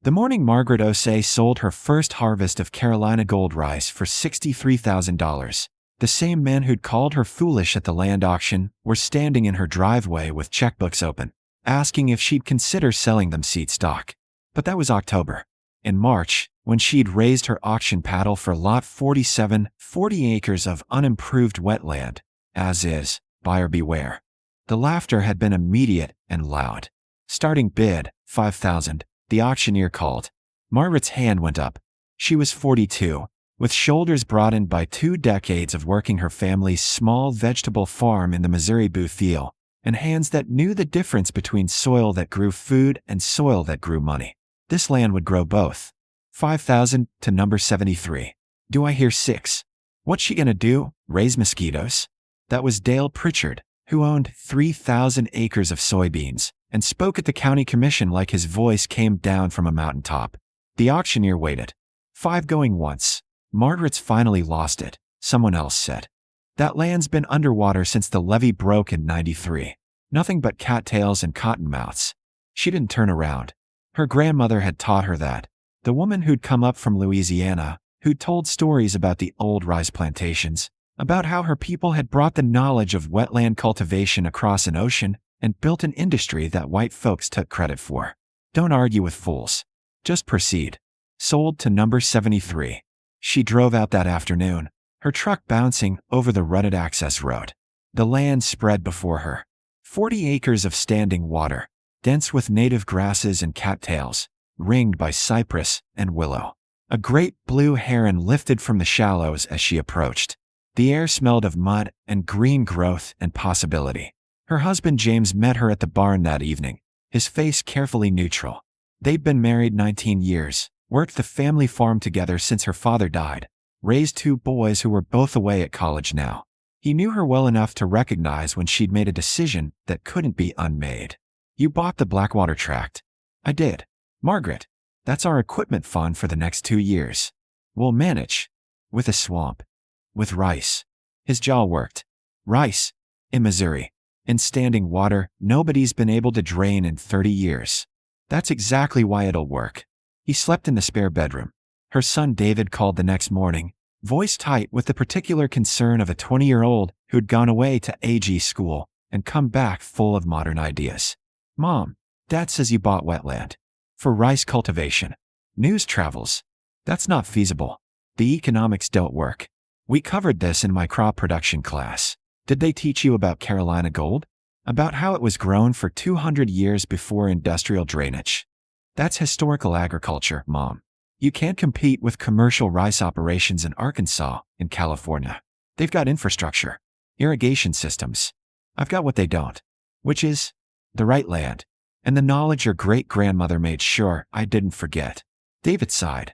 The morning Margaret Osei sold her first harvest of Carolina gold rice for $63,000, the same men who'd called her foolish at the land auction were standing in her driveway with checkbooks open, asking if she'd consider selling them seed stock. But that was October. In March, when she'd raised her auction paddle for Lot 47, 40 acres of unimproved wetland, as is, buyer beware. The laughter had been immediate and loud. Starting bid, $5,000, the auctioneer called. Margaret's hand went up. She was 42, with shoulders broadened by 2 decades of working her family's small vegetable farm in the Missouri Boothville, and hands that knew the difference between soil that grew food and soil that grew money. This land would grow both. 5,000 to number 73. Do I hear 6? What's she gonna do? Raise mosquitoes? That was Dale Pritchard, who owned 3,000 acres of soybeans and spoke at the county commission like his voice came down from a mountaintop. The auctioneer waited. 5 going once. Margaret's finally lost it, someone else said. That land's been underwater since the levee broke in '93. Nothing but cattails and cottonmouths. She didn't turn around. Her grandmother had taught her that. The woman who'd come up from Louisiana, who'd told stories about the old rice plantations, about how her people had brought the knowledge of wetland cultivation across an ocean and built an industry that white folks took credit for. Don't argue with fools. Just proceed. Sold to number 73. She drove out that afternoon, her truck bouncing over the rutted access road. The land spread before her. 40 acres of standing water, dense with native grasses and cattails, ringed by cypress and willow. A great blue heron lifted from the shallows as she approached. The air smelled of mud and green growth and possibility. Her husband James met her at the barn that evening, his face carefully neutral. They'd been married 19 years, worked the family farm together since her father died, raised 2 boys who were both away at college now. He knew her well enough to recognize when she'd made a decision that couldn't be unmade. You bought the Blackwater tract. I did. Margaret, that's our equipment fund for the next 2 years. We'll manage. With a swamp. With rice. His jaw worked. Rice. In Missouri. In standing water, nobody's been able to drain in 30 years. That's exactly why it'll work. He slept in the spare bedroom. Her son David called the next morning, voice tight with the particular concern of a 20-year-old who'd gone away to AG school and come back full of modern ideas. Mom, Dad says you bought wetland. For rice cultivation. News travels. That's not feasible. The economics don't work. We covered this in my crop production class. Did they teach you about Carolina gold? About how it was grown for 200 years before industrial drainage? That's historical agriculture, Mom. You can't compete with commercial rice operations in Arkansas, in California. They've got infrastructure, irrigation systems. I've got what they don't, which is the right land, and the knowledge your great-grandmother made sure I didn't forget. David sighed.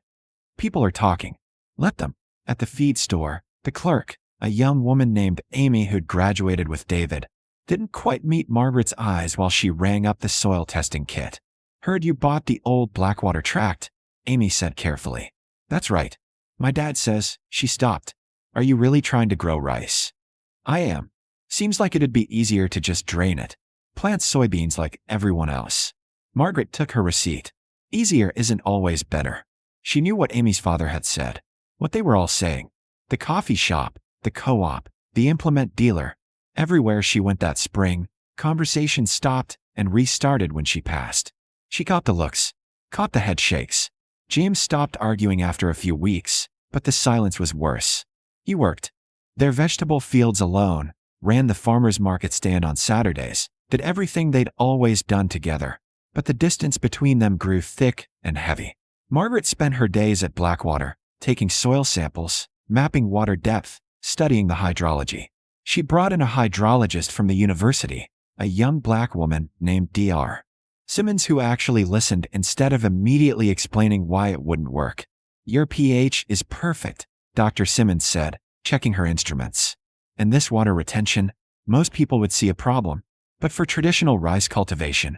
People are talking. Let them. At the feed store, the clerk, a young woman named Amy who'd graduated with David, didn't quite meet Margaret's eyes while she rang up the soil testing kit. Heard you bought the old Blackwater tract, Amy said carefully. That's right. My dad says. She stopped. Are you really trying to grow rice? I am. Seems like it'd be easier to just drain it. Plant soybeans like everyone else. Margaret took her receipt. Easier isn't always better. She knew what Amy's father had said. What they were all saying. The coffee shop, the co-op, the implement dealer. Everywhere she went that spring, conversation stopped and restarted when she passed. She caught the looks, caught the head shakes. James stopped arguing after a few weeks, but the silence was worse. He worked their vegetable fields alone, ran the farmer's market stand on Saturdays, did everything they'd always done together, but the distance between them grew thick and heavy. Margaret spent her days at Blackwater, taking soil samples, mapping water depth, studying the hydrology. She brought in a hydrologist from the university, a young black woman named Dr. Simmons, who actually listened instead of immediately explaining why it wouldn't work. Your pH is perfect, Dr. Simmons said, checking her instruments. In this water retention, most people would see a problem, but for traditional rice cultivation,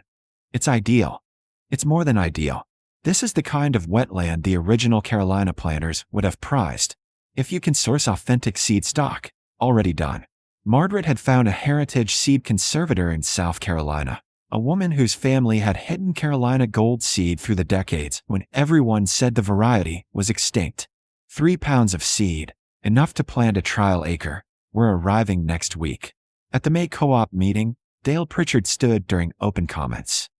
it's ideal. It's more than ideal. This is the kind of wetland the original Carolina planters would have prized. If you can source authentic seed stock, already done. Margaret had found a heritage seed conservator in South Carolina, a woman whose family had hidden Carolina gold seed through the decades when everyone said the variety was extinct. 3 pounds of seed, enough to plant a trial acre, were arriving next week. At the May co-op meeting, Dale Pritchard stood during open comments.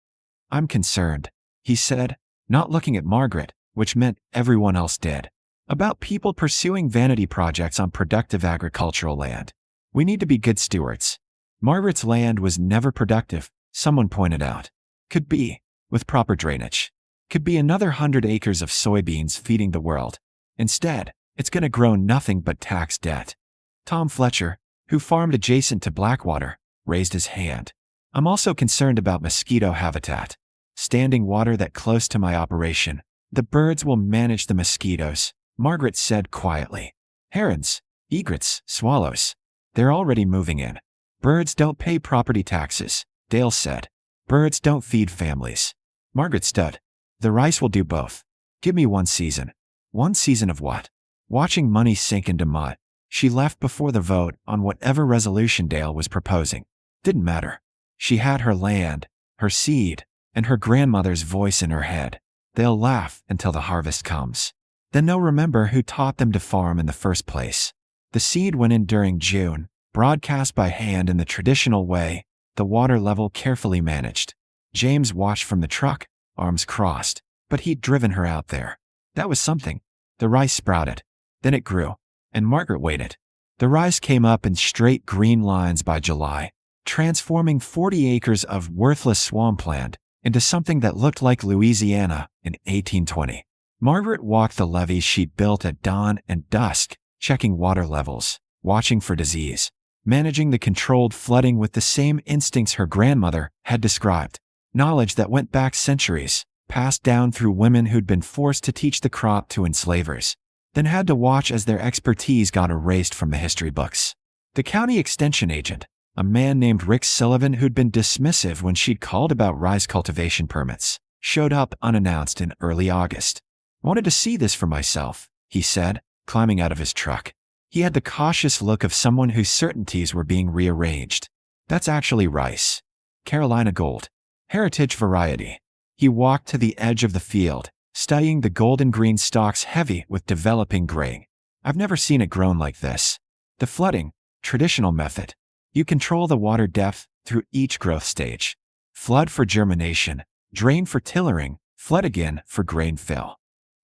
"I'm concerned," he said, not looking at Margaret, which meant everyone else did, "about people pursuing vanity projects on productive agricultural land. We need to be good stewards." Margaret's land was never productive, someone pointed out. Could be, with proper drainage. Could be another 100 acres of soybeans feeding the world. Instead, it's going to grow nothing but tax debt. Tom Fletcher, who farmed adjacent to Blackwater, raised his hand. "I'm also concerned about mosquito habitat. Standing water that close to my operation. The birds will manage the mosquitoes," Margaret said quietly. "Herons, egrets, swallows. They're already moving in." "Birds don't pay property taxes," Dale said. "Birds don't feed families." Margaret stood. "The rice will do both. Give me 1 season." 1 season of what? Watching money sink into mud. She left before the vote on whatever resolution Dale was proposing. Didn't matter. She had her land, her seed, and her grandmother's voice in her head. They'll laugh until the harvest comes. Then they'll remember who taught them to farm in the first place. The seed went in during June, broadcast by hand in the traditional way, the water level carefully managed. James watched from the truck, arms crossed, but he'd driven her out there. That was something. The rice sprouted. Then it grew, and Margaret waited. The rice came up in straight green lines by July, transforming 40 acres of worthless swampland into something that looked like Louisiana in 1820. Margaret walked the levees she'd built at dawn and dusk, checking water levels, watching for disease, managing the controlled flooding with the same instincts her grandmother had described. Knowledge that went back centuries, passed down through women who'd been forced to teach the crop to enslavers, then had to watch as their expertise got erased from the history books. The county extension agent, a man named Rick Sullivan who'd been dismissive when she'd called about rice cultivation permits, showed up unannounced in early August. "Wanted to see this for myself," he said, climbing out of his truck. He had the cautious look of someone whose certainties were being rearranged. "That's actually rice. Carolina Gold. Heritage variety." He walked to the edge of the field, studying the golden green stalks heavy with developing graying. "I've never seen it grown like this. The flooding, traditional method. You control the water depth through each growth stage. Flood for germination, drain for tillering, flood again for grain fill."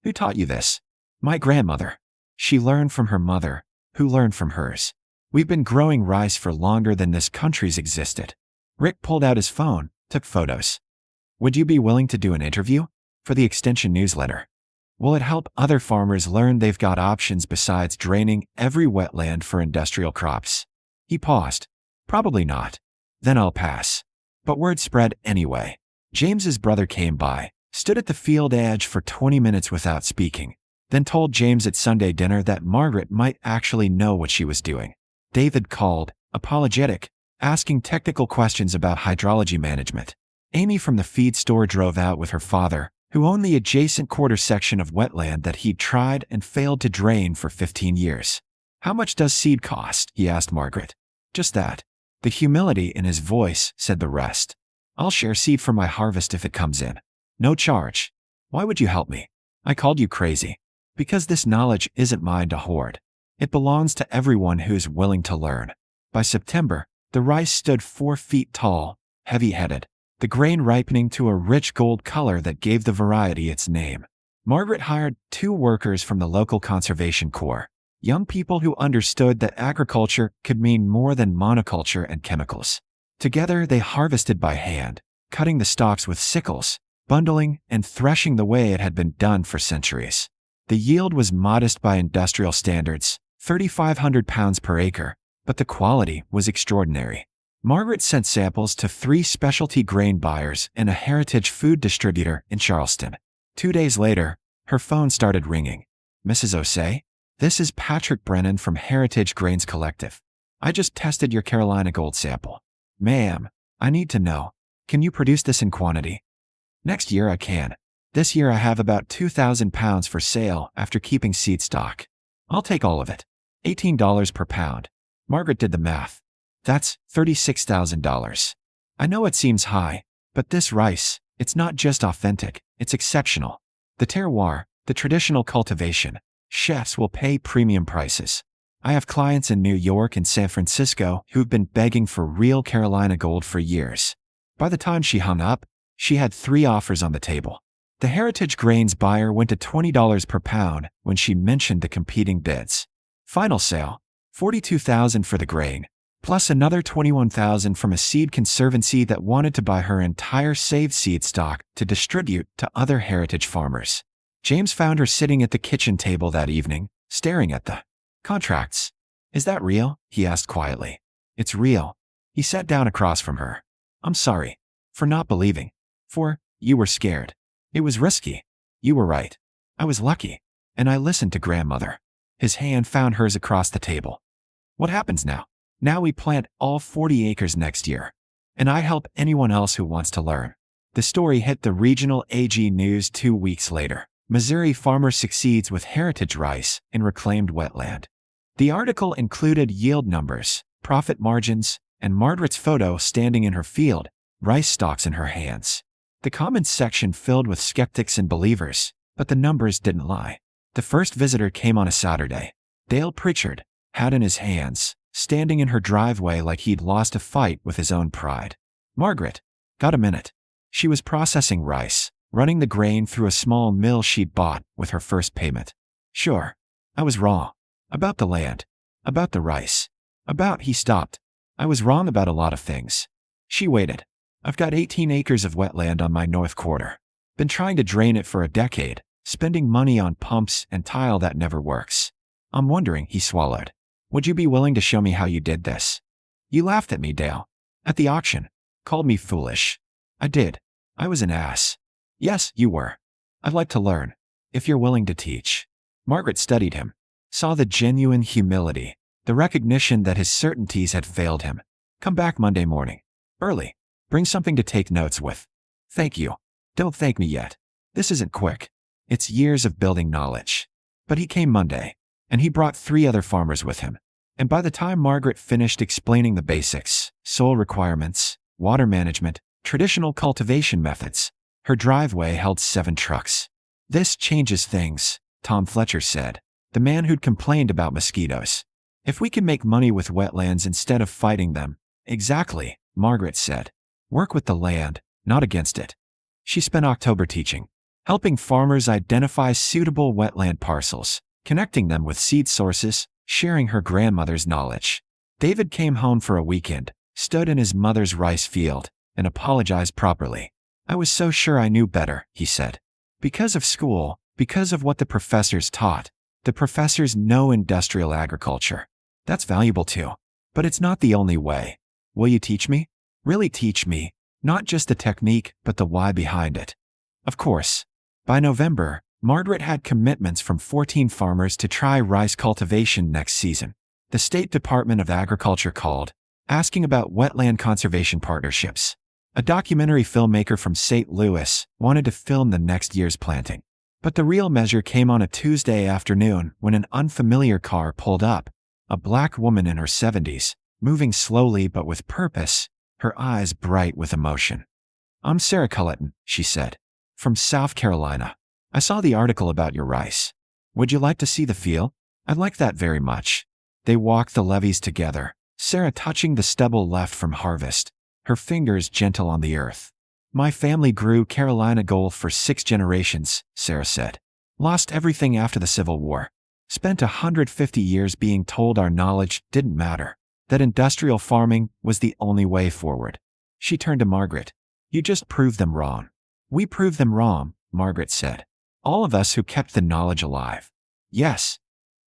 "Who taught you this?" "My grandmother. She learned from her mother, who learned from hers. We've been growing rice for longer than this country's existed." Rick pulled out his phone, took photos. "Would you be willing to do an interview? For the Extension newsletter? Will it help other farmers learn they've got options besides draining every wetland for industrial crops?" He paused. "Probably not. Then I'll pass." But word spread anyway. James's brother came by, stood at the field edge for 20 minutes without speaking, then told James at Sunday dinner that Margaret might actually know what she was doing. David called, apologetic, asking technical questions about hydrology management. Amy from the feed store drove out with her father, who owned the adjacent quarter section of wetland that he'd tried and failed to drain for 15 years. "How much does seed cost?" he asked Margaret. "Just that." The humility in his voice said the rest. "I'll share seed for my harvest if it comes in. No charge." "Why would you help me?" "I called you crazy. Because this knowledge isn't mine to hoard. It belongs to everyone who's willing to learn." By September, the rice stood 4 feet tall, heavy-headed, the grain ripening to a rich gold color that gave the variety its name. Margaret hired 2 workers from the local conservation corps, young people who understood that agriculture could mean more than monoculture and chemicals. Together they harvested by hand, cutting the stalks with sickles, bundling and threshing the way it had been done for centuries. The yield was modest by industrial standards, 3,500 pounds per acre, but the quality was extraordinary. Margaret sent samples to 3 specialty grain buyers and a heritage food distributor in Charleston. 2 days later, her phone started ringing. "Mrs. Osei? This is Patrick Brennan from Heritage Grains Collective. I just tested your Carolina Gold sample. Ma'am, I need to know, can you produce this in quantity?" "Next year I can. This year I have about 2,000 pounds for sale after keeping seed stock. I'll take all of it. $18 per pound." Margaret did the math. "That's $36,000. I know it seems high, But this rice, it's not just authentic, it's exceptional. The terroir, the traditional cultivation, chefs will pay premium prices. I have clients in New York and San Francisco who've been begging for real Carolina gold for years. By the time she hung up, she had 3 offers on the table. The Heritage Grains buyer went to $20 per pound when she mentioned the competing bids. Final sale, $42,000 for the grain, plus another $21,000 from a seed conservancy that wanted to buy her entire saved seed stock to distribute to other Heritage farmers. James found her sitting at the kitchen table that evening, staring at the contracts. "Is that real?" he asked quietly. "It's real." He sat down across from her. "I'm sorry for not believing. You were scared. It was risky. You were right. I was lucky. And I listened to grandmother." His hand found hers across the table. "What happens now?" "Now we plant all 40 acres next year. And I help anyone else who wants to learn." The story hit the regional AG News 2 weeks later. Missouri farmer succeeds with heritage rice in reclaimed wetland. The article included yield numbers, profit margins, and Margaret's photo standing in her field, rice stalks in her hands. The comments section filled with skeptics and believers, but the numbers didn't lie. The first visitor came on a Saturday. Dale Pritchard, hat in his hands, standing in her driveway like he'd lost a fight with his own pride. "Margaret, got a minute?" She was processing rice, running the grain through a small mill she'd bought with her first payment. "Sure. I was wrong. About the land. About the rice. He stopped. "I was wrong about a lot of things." She waited. "I've got 18 acres of wetland on my north quarter. Been trying to drain it for a decade, spending money on pumps and tile that never works. I'm wondering," he swallowed. "Would you be willing to show me how you did this?" "You laughed at me, Dale. At the auction. Called me foolish." "I did. I was an ass." "Yes, you were. I'd like to learn. If you're willing to teach." Margaret studied him, saw the genuine humility, the recognition that his certainties had failed him. "Come back Monday morning. Early. Bring something to take notes with." "Thank you." "Don't thank me yet. This isn't quick. It's years of building knowledge." But he came Monday, and he brought 3 other farmers with him. And by the time Margaret finished explaining the basics, soil requirements, water management, traditional cultivation methods, her driveway held 7 trucks. "This changes things," Tom Fletcher said, the man who'd complained about mosquitoes. "If we can make money with wetlands instead of fighting them." "Exactly," Margaret said. "Work with the land, not against it." She spent October teaching, helping farmers identify suitable wetland parcels, connecting them with seed sources, sharing her grandmother's knowledge. David came home for a weekend, stood in his mother's rice field, and apologized properly. "I was so sure I knew better," he said. "Because of school, because of what the professors taught. The professors know industrial agriculture. That's valuable too. But it's not the only way. Will you teach me? Really teach me, not just the technique, but the why behind it." Of course. By November, Margaret had commitments from 14 farmers to try rice cultivation next season. The State Department of Agriculture called, asking about wetland conservation partnerships. A documentary filmmaker from St. Louis wanted to film the next year's planting. But the real measure came on a Tuesday afternoon when an unfamiliar car pulled up. A black woman in her 70s, moving slowly but with purpose, her eyes bright with emotion. "I'm Sarah Culleton," she said. "From South Carolina. I saw the article about your rice. Would you like to see the field?" "I'd like that very much." They walked the levees together, Sarah touching the stubble left from harvest, her fingers gentle on the earth. "My family grew Carolina gold for 6 generations," Sarah said. "Lost everything after the Civil War. Spent 150 years being told our knowledge didn't matter, that industrial farming was the only way forward." She turned to Margaret. "You just proved them wrong." "We proved them wrong," Margaret said. "All of us who kept the knowledge alive." "Yes."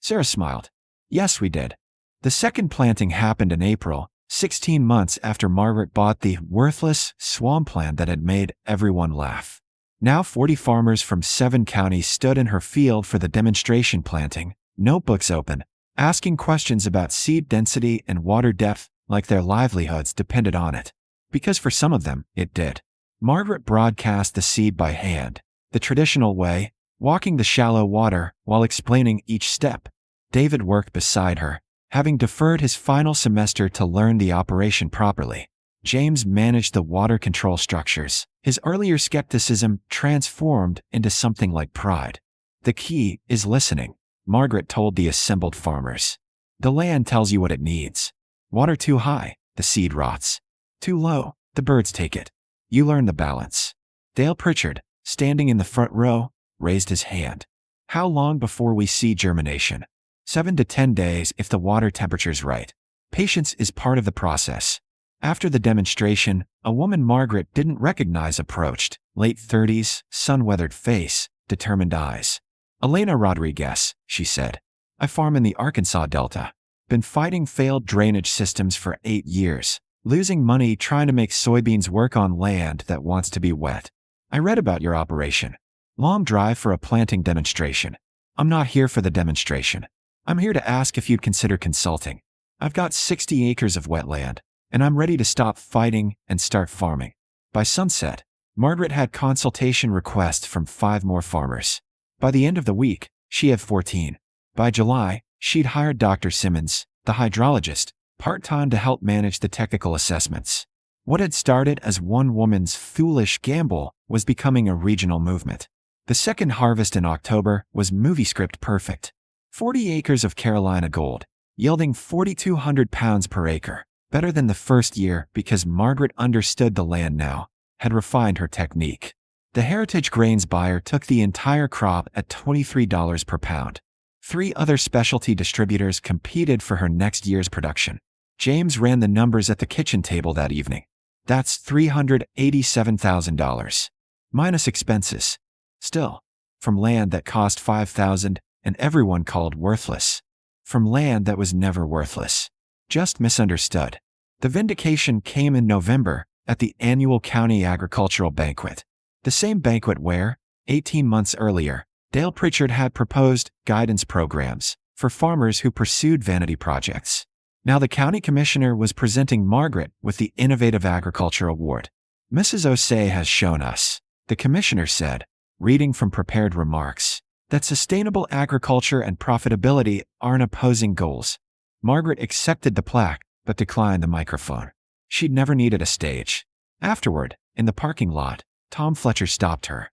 Sarah smiled. "Yes, we did." The second planting happened in April, 16 months after Margaret bought the worthless Swampland that had made everyone laugh. Now 40 farmers from 7 counties stood in her field for the demonstration planting, notebooks open, asking questions about seed density and water depth like their livelihoods depended on it. Because for some of them, it did. Margaret broadcast the seed by hand, the traditional way, walking the shallow water while explaining each step. David worked beside her, having deferred his final semester to learn the operation properly. James managed the water control structures. His earlier skepticism transformed into something like pride. The key is listening, Margaret told the assembled farmers. The land tells you what it needs. Water too high, the seed rots. Too low, the birds take it. You learn the balance. Dale Pritchard, standing in the front row, raised his hand. How long before we see germination? 7 to 10 days if the water temperature's right. Patience is part of the process. After the demonstration, a woman Margaret didn't recognize approached, late 30s, sun-weathered face, determined eyes. Elena Rodriguez, she said. I farm in the Arkansas Delta. Been fighting failed drainage systems for 8 years, losing money trying to make soybeans work on land that wants to be wet. I read about your operation. Long drive for a planting demonstration. I'm not here for the demonstration. I'm here to ask if you'd consider consulting. I've got 60 acres of wetland, and I'm ready to stop fighting and start farming. By sunset, Margaret had consultation requests from 5 more farmers. By the end of the week, she had 14. By July, she'd hired Dr. Simmons, the hydrologist, part-time to help manage the technical assessments. What had started as one woman's foolish gamble was becoming a regional movement. The second harvest in October was movie script perfect. 40 acres of Carolina gold, yielding 4,200 pounds per acre. Better than the first year because Margaret understood the land now, had refined her technique. The Heritage Grains buyer took the entire crop at $23 per pound. 3 other specialty distributors competed for her next year's production. James ran the numbers at the kitchen table that evening. That's $387,000. Minus expenses. Still, from land that cost $5,000 and everyone called worthless. From land that was never worthless. Just misunderstood. The vindication came in November at the annual county agricultural banquet. The same banquet where, 18 months earlier, Dale Pritchard had proposed guidance programs for farmers who pursued vanity projects. Now the county commissioner was presenting Margaret with the Innovative Agriculture Award. Mrs. Osei has shown us, the commissioner said, reading from prepared remarks, that sustainable agriculture and profitability aren't opposing goals. Margaret accepted the plaque, but declined the microphone. She'd never needed a stage. Afterward, in the parking lot, Tom Fletcher stopped her.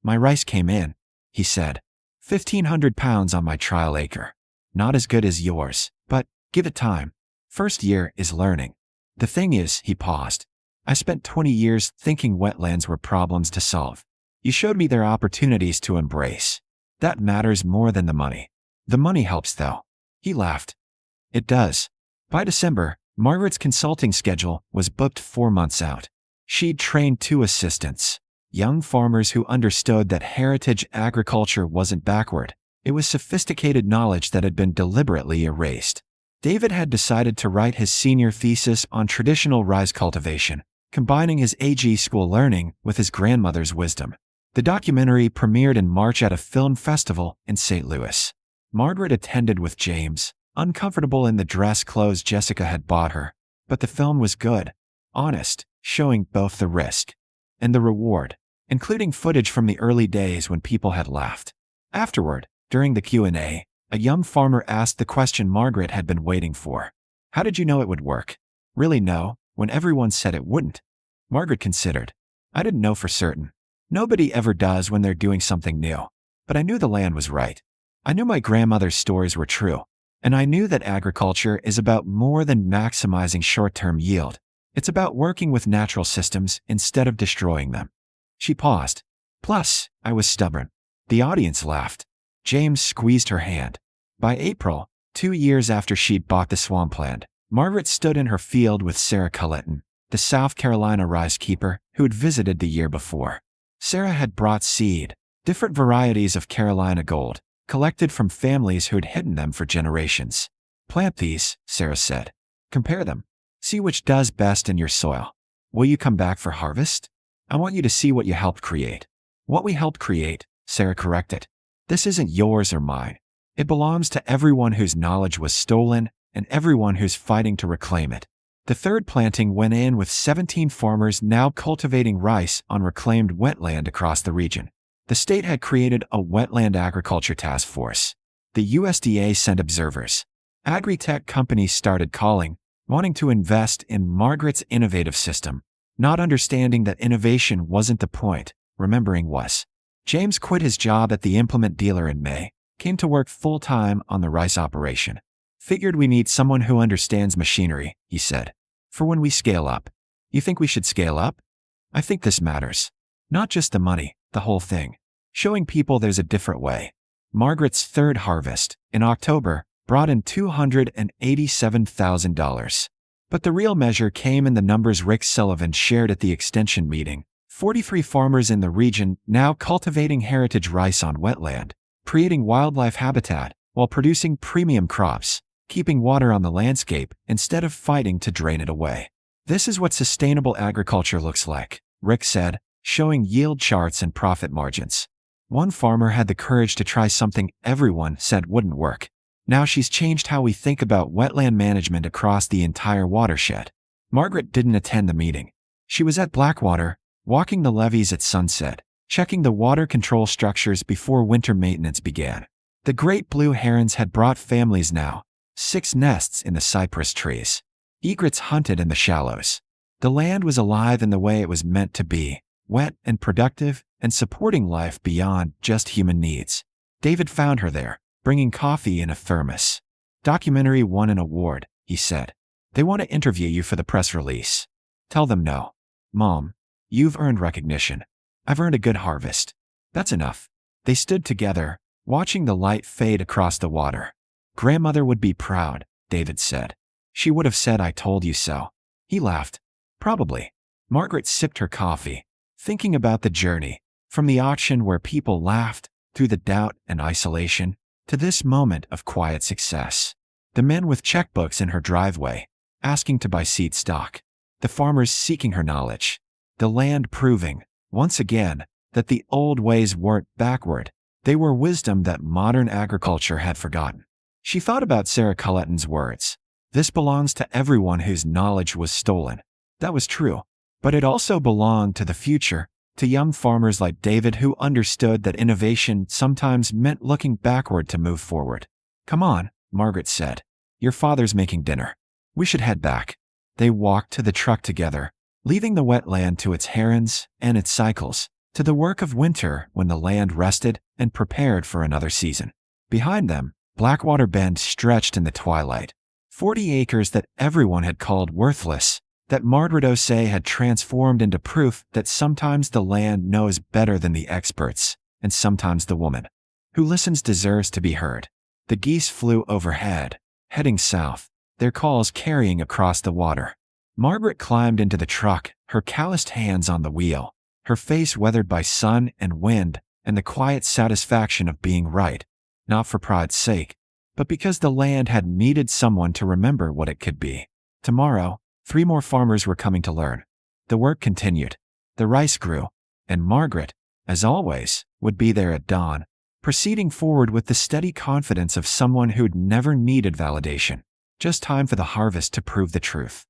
My rice came in, he said. 1,500 pounds on my trial acre. Not as good as yours, but give it time. First year is learning. The thing is, he paused. I spent 20 years thinking wetlands were problems to solve. You showed me their opportunities to embrace. That matters more than the money. The money helps though. He laughed. It does. By December, Margaret's consulting schedule was booked 4 months out. She'd trained 2 assistants, young farmers who understood that heritage agriculture wasn't backward. It was sophisticated knowledge that had been deliberately erased. David had decided to write his senior thesis on traditional rice cultivation, combining his AG school learning with his grandmother's wisdom. The documentary premiered in March at a film festival in St. Louis. Margaret attended with James, uncomfortable in the dress clothes Jessica had bought her, but the film was good, honest, showing both the risk and the reward, including footage from the early days when people had laughed. Afterward, during the Q&A, a young farmer asked the question Margaret had been waiting for. How did you know it would work? Really know, when everyone said it wouldn't? Margaret considered. I didn't know for certain. Nobody ever does when they're doing something new. But I knew the land was right. I knew my grandmother's stories were true. And I knew that agriculture is about more than maximizing short-term yield. It's about working with natural systems instead of destroying them. She paused. Plus, I was stubborn. The audience laughed. James squeezed her hand. By April, 2 years after she'd bought the Swampland, Margaret stood in her field with Sarah Culleton, the South Carolina rice keeper who'd visited the year before. Sarah had brought seed, different varieties of Carolina gold, collected from families who'd hidden them for generations. Plant these, Sarah said. Compare them. See which does best in your soil. Will you come back for harvest? I want you to see what you helped create. What we helped create, Sarah corrected. This isn't yours or mine. It belongs to everyone whose knowledge was stolen and everyone who's fighting to reclaim it. The third planting went in with 17 farmers now cultivating rice on reclaimed wetland across the region. The state had created a wetland agriculture task force. The USDA sent observers. Agri-tech companies started calling, wanting to invest in Margaret's innovative system, not understanding that innovation wasn't the point, remembering was. James quit his job at the implement dealer in May, came to work full-time on the rice operation. Figured we need someone who understands machinery, he said. For when we scale up. You think we should scale up? I think this matters. Not just the money, the whole thing. Showing people there's a different way. Margaret's third harvest, in October, brought in $287,000. But the real measure came in the numbers Rick Sullivan shared at the extension meeting. 43 farmers in the region now cultivating heritage rice on wetland, creating wildlife habitat, while producing premium crops, keeping water on the landscape instead of fighting to drain it away. This is what sustainable agriculture looks like, Rick said, showing yield charts and profit margins. One farmer had the courage to try something everyone said wouldn't work. Now she's changed how we think about wetland management across the entire watershed. Margaret didn't attend the meeting. She was at Blackwater, walking the levees at sunset, checking the water control structures before winter maintenance began. The great blue herons had brought families now, 6 nests in the cypress trees. Egrets hunted in the shallows. The land was alive in the way it was meant to be, wet and productive and supporting life beyond just human needs. David found her there, bringing coffee in a thermos. Documentary won an award, he said. They want to interview you for the press release. Tell them no. Mom, you've earned recognition. I've earned a good harvest. That's enough. They stood together, watching the light fade across the water. Grandmother would be proud, David said. She would have said I told you so. He laughed. Probably. Margaret sipped her coffee, thinking about the journey, from the auction where people laughed, through the doubt and isolation, to this moment of quiet success. The men with checkbooks in her driveway, asking to buy seed stock. The farmers seeking her knowledge. The land proving, once again, that the old ways weren't backward. They were wisdom that modern agriculture had forgotten. She thought about Sarah Culleton's words. This belongs to everyone whose knowledge was stolen. That was true. But it also belonged to the future, to young farmers like David who understood that innovation sometimes meant looking backward to move forward. Come on, Margaret said. Your father's making dinner. We should head back. They walked to the truck together, leaving the wetland to its herons and its cycles, to the work of winter when the land rested and prepared for another season. Behind them, Blackwater Bend stretched in the twilight. 40 acres that everyone had called worthless, that Margaret Osei had transformed into proof that sometimes the land knows better than the experts, and sometimes the woman who listens deserves to be heard. The geese flew overhead, heading south, their calls carrying across the water. Margaret climbed into the truck, her calloused hands on the wheel, her face weathered by sun and wind and the quiet satisfaction of being right, not for pride's sake, but because the land had needed someone to remember what it could be. Tomorrow, 3 more farmers were coming to learn. The work continued. The rice grew, and Margaret, as always, would be there at dawn, proceeding forward with the steady confidence of someone who'd never needed validation. Just time for the harvest to prove the truth.